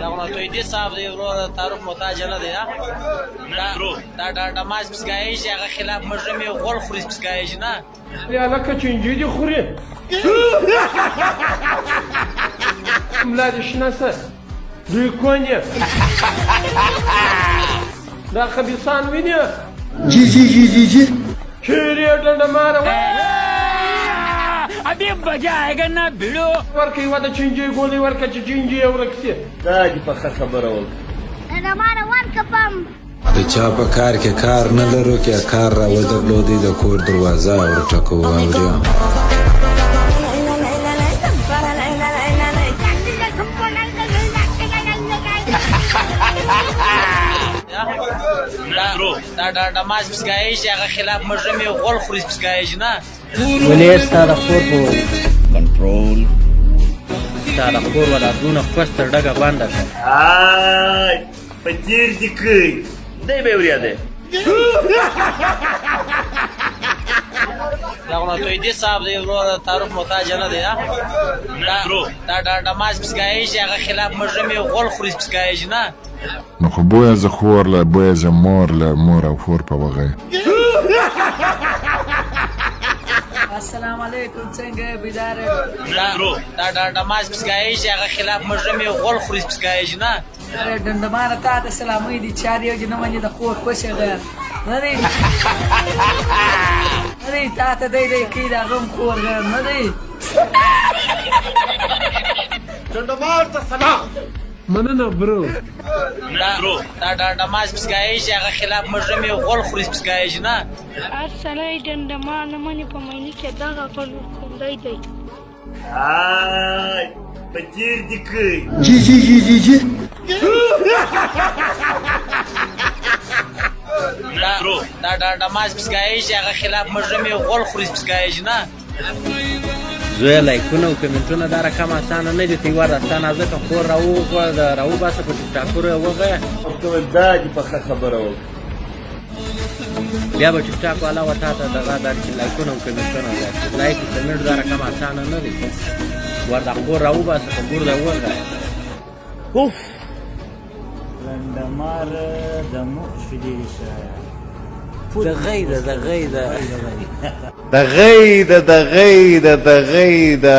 دغه توی دې صاحب دی ورور تعارف محتاج نه دی دا ډماز پسګایي چې هغه خلاف مجرمي غول خوري پسګایي نه یا لکه چنجي دي خوري ملا دې شناسه دوی کونی دا خبیثان ویني جی چیرې ډنډماره ابي بجايगा ना भिड़ो ورکه و د چنجي ګولې ورکه چې چنجي ورکسي دا دې په خبره ول دا ماره ورکه پم د چا په کار کې کار نه لرو کې کار را ودرلودې د کور دروازه ورټکو اوریا دا ډماز پسګایي چې هغه خلاف مجرمي غول خوري پسګایي نه ولې ستاره خور په کنټرول ستاره خور ولا دونه خوسته ډګه باندې آی پتیر دې کوي دی به وریا دی دغه توی دې صاحب دی ورور تعارف محتاج نه دی دا ډماز پسګایي چې هغه خلاف مجرمي غول خوري پسګایي نه نو خو بویه زه خور له بویه زه مور له مور او خور په وغی السلام علیکم څنګه بيدار دا ډماز پسګایي چې هغه خلاف مجرمي غول خوري پسګایي نه ډنډمانه تا ته سلامي دي چاري او جنمنه د خور کوشه ده نه دی تا ته دی کې دا غم خور نه دی ډنډمار ته سلام مننه برو دا ډماز پسګایي چې هغه خلاف مجرمي غول خوري پسګایي نه ارسلای ډنډمانه منی په مینه کې دغه کوندای دی آی پتیر دې کوي جی دا ډماز پسګایي چې هغه خلاف مجرمي غول خوري پسګایي نه زوی لایکونه او کمنټونه دا رقم اسانه نه دي تیوار اسانه ځکه خور راو باسه په ټاکور وغه دا دې په خبره ول بیا به ټیک ټاک والا وتا ته دغه د لایکونه او کمنټونه راځي لایک کمنټ دا رقم اسانه نه دي وردا خور راو باسه په ګور دا وغه اوف لندمار د مخ شديشه د غیده